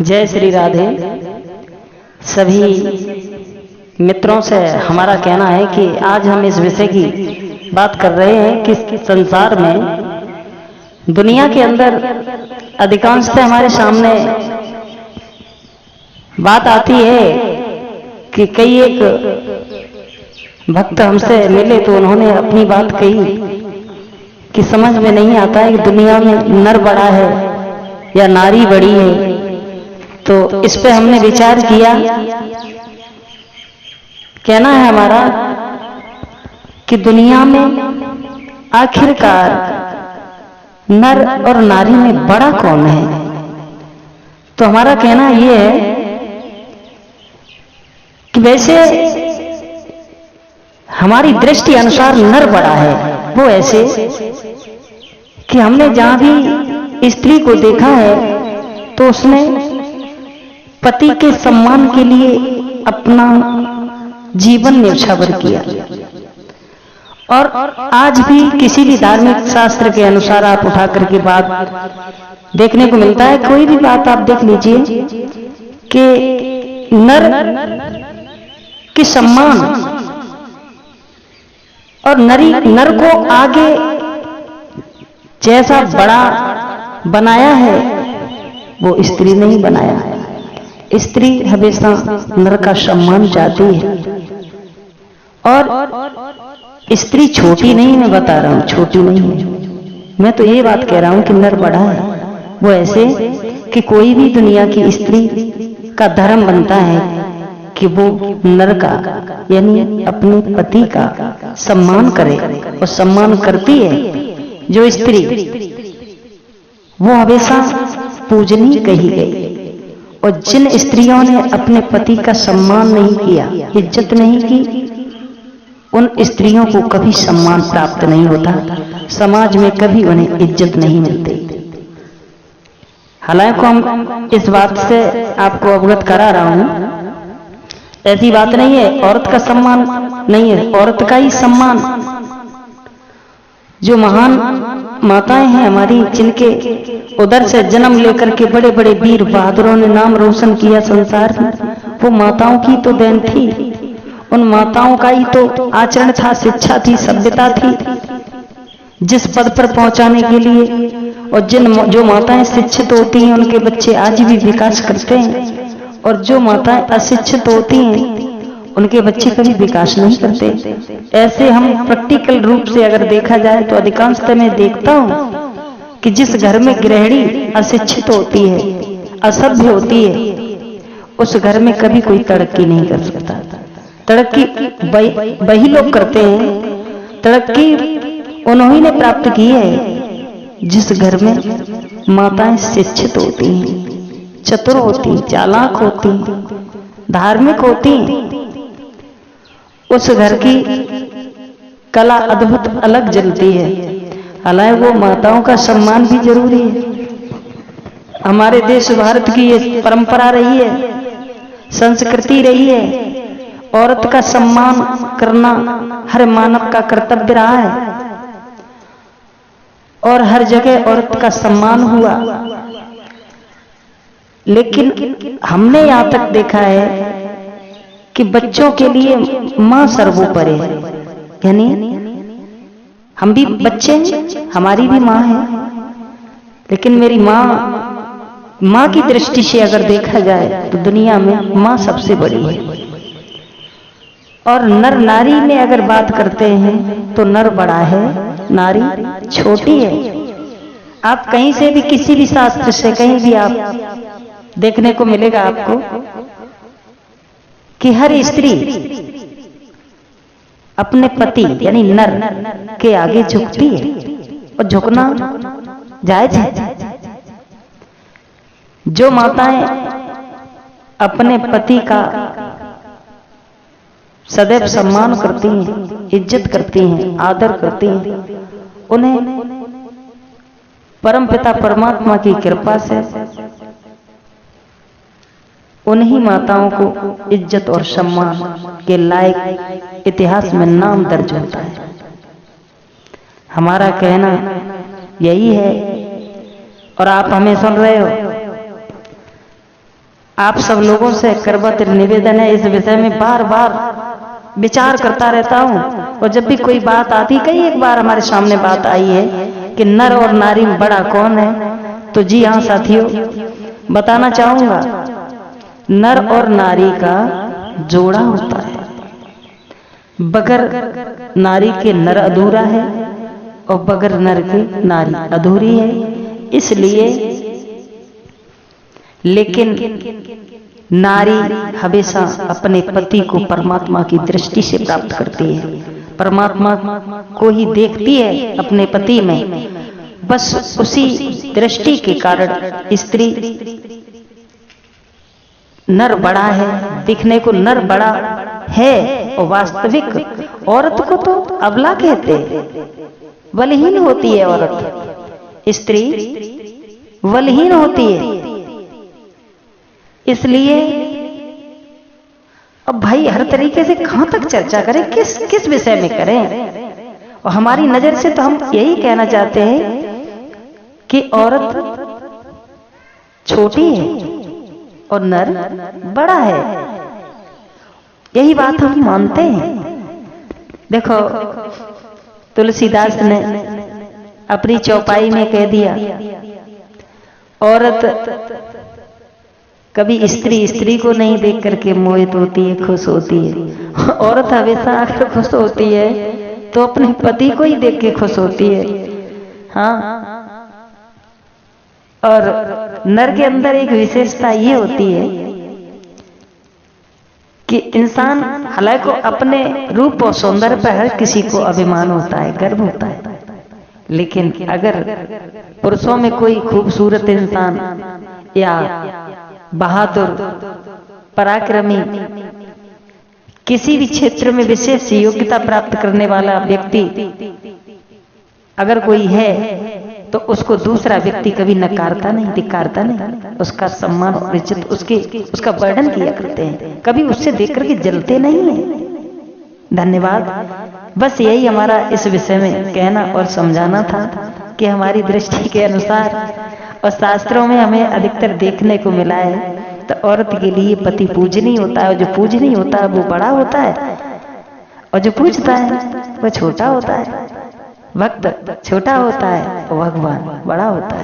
जय श्री राधे। सभी मित्रों से हमारा कहना है कि आज हम इस विषय की बात कर रहे हैं कि संसार में, दुनिया के अंदर अधिकांशतः हमारे सामने बात आती है कि कई एक भक्त हमसे मिले तो उन्होंने अपनी बात कही कि समझ में नहीं आता है कि दुनिया में नर बड़ा है या नारी बड़ी है। तो इस पे हमने विचार किया। कहना है हमारा कि दुनिया में आखिरकार नर और नारी में बड़ा कौन है। तो हमारा कहना यह है कि वैसे हमारी दृष्टि अनुसार नर बड़ा है। वो ऐसे कि हमने जहां भी स्त्री को देखा है तो उसने पति के सम्मान के लिए अपना जीवन न्यौछावर किया। और आज भी किसी भी धार्मिक शास्त्र के अनुसार आप उठा करके बात देखने को मिलता है। कोई भी बात आप देख लीजिए कि नर की सम्मान और नर को आगे जैसा बड़ा बनाया है वो स्त्री नहीं बनाया है। स्त्री हमेशा नर का सम्मान चाहती है। और स्त्री छोटी नहीं, मैं बता रहा हूं, छोटी नहीं है। मैं तो ये बात कह रहा हूं कि नर बड़ा है। वो ऐसे कि कोई भी दुनिया की स्त्री का धर्म बनता है कि वो नर का यानी अपने पति का सम्मान करे। और सम्मान करती है जो स्त्री, वो हमेशा पूजनीय कही गई। और जिन स्त्रियों ने अपने पति का सम्मान नहीं किया, इज्जत नहीं की, उन स्त्रियों को कभी सम्मान प्राप्त नहीं होता। समाज में कभी उन्हें इज्जत नहीं मिलती। हालांकि हम इस बात से आपको अवगत करा रहा हूं, ऐसी बात नहीं है औरत का सम्मान नहीं है। औरत का ही सम्मान, जो महान माताएं हैं हमारी, जिनके उधर से जन्म लेकर के बड़े बड़े वीर बहादुरों ने नाम रोशन किया संसार में, वो माताओं की तो देन थी। उन माताओं का ही तो आचरण था, शिक्षा थी, सभ्यता थी, जिस पद पर पहुंचाने के लिए। और जो माताएं शिक्षित होती हैं उनके बच्चे आज भी विकास करते हैं। और जो माताएं अशिक्षित होती हैं उनके बच्चे कभी विकास नहीं करते। ऐसे हम प्रैक्टिकल रूप से अगर देखा जाए तो अधिकांशतः मैं देखता हूं कि जिस घर में गृहिणी अशिक्षित होती है, असभ्य होती है, उस घर में कभी कोई तरक्की नहीं कर सकता। तरक्की वही लोग करते हैं, तरक्की उन्होंने ने प्राप्त की है जिस घर में माताएं शिक्षित होती हैं, चतुर होती, चालाक होती, धार्मिक होती। उस घर की कला अद्भुत अलग जलती है। हालांकि वो माताओं का सम्मान भी जरूरी है। हमारे देश भारत की ये परंपरा रही है, संस्कृति रही है। औरत का सम्मान करना हर मानव का कर्तव्य रहा है और हर जगह औरत का सम्मान हुआ। लेकिन हमने यहां तक देखा है कि बच्चों के लिए मां सर्वोपरि है। यानी हम भी बच्चे हैं, हमारी भी मां है, लेकिन मेरी मां की दृष्टि से अगर देखा जाए तो दुनिया में मां सबसे बड़ी है। और नर नारी में अगर बात करते हैं तो नर बड़ा है, नारी छोटी है। आप कहीं से भी, किसी भी शास्त्र से कहीं भी आप देखने को मिलेगा आपको कि हर स्त्री अपने पति यानी नर के आगे झुकती है। और झुकना जायज है। जो माताएं अपने पति का सदैव सम्मान करती हैं, इज्जत करती हैं, आदर करती हैं, उन्हें परमपिता परमात्मा की कृपा से उन्हीं माताओं को इज्जत और सम्मान के लायक इतिहास में नाम दर्ज होता है। हमारा कहना यही है और आप हमें सुन रहे हो। आप सब लोगों से करबद्ध निवेदन है, इस विषय में बार बार विचार करता रहता हूं। और जब भी कोई बात आती, कई एक बार हमारे सामने बात आई है कि नर और नारी में बड़ा कौन है, तो जी हाँ साथियों, बताना चाहूंगा, नर और नारी का जोड़ा होता है। बगैर नारी के नर अधूरा है और बगैर नर के नारी अधूरी है। इसलिए लेकिन नारी हमेशा अपने पति को परमात्मा की दृष्टि से प्राप्त करती है, परमात्मा को ही देखती है अपने पति में। बस उसी दृष्टि के कारण स्त्री नर बड़ा है, दिखने को नर बड़ा है और वास्तविक औरत को तो अबला कहते हैं, बलहीन होती है औरत, स्त्री बलहीन होती है। इसलिए अब भाई हर तरीके से कहां तक चर्चा करें, किस विषय में करें। और हमारी नजर से तो हम यही कहना चाहते हैं कि औरत छोटी है और नर बड़ा है, यही बात हम मानते हैं। देखो तुलसीदास ने अपनी चौपाई में कह दिया, औरत कभी स्त्री को नहीं देख करके मोहित होती है, खुश होती है। औरत हमेशा अगर खुश होती है तो अपने पति को ही देख के खुश होती है। हाँ, और नर के अंदर एक विशेषता ये होती है कि इंसान, हालांकि अपने रूप और सौंदर्य पर हर किसी को अभिमान होता है, गर्व होता है, लेकिन अगर पुरुषों में कोई खूबसूरत इंसान या बहादुर, पराक्रमी, किसी भी क्षेत्र में विशेष योग्यता प्राप्त करने वाला व्यक्ति अगर कोई है तो उसको दूसरा व्यक्ति कभी नकारता नहीं, धिक्कारता नहीं, उसका सम्मान और इज्जत उसका वर्णन किया करते हैं, कभी उससे देख करके जलते नहीं है। धन्यवाद। बस यही हमारा इस विषय में कहना और समझाना था कि हमारी दृष्टि के अनुसार और शास्त्रों में हमें अधिकतर देखने को मिला है तो औरत के लिए पति पूजनीय होता है, और जो पूजनीय होता है वो बड़ा होता है, और जो पूजता है वो छोटा होता है। भक्त छोटा होता है और भगवान बड़ा होता है।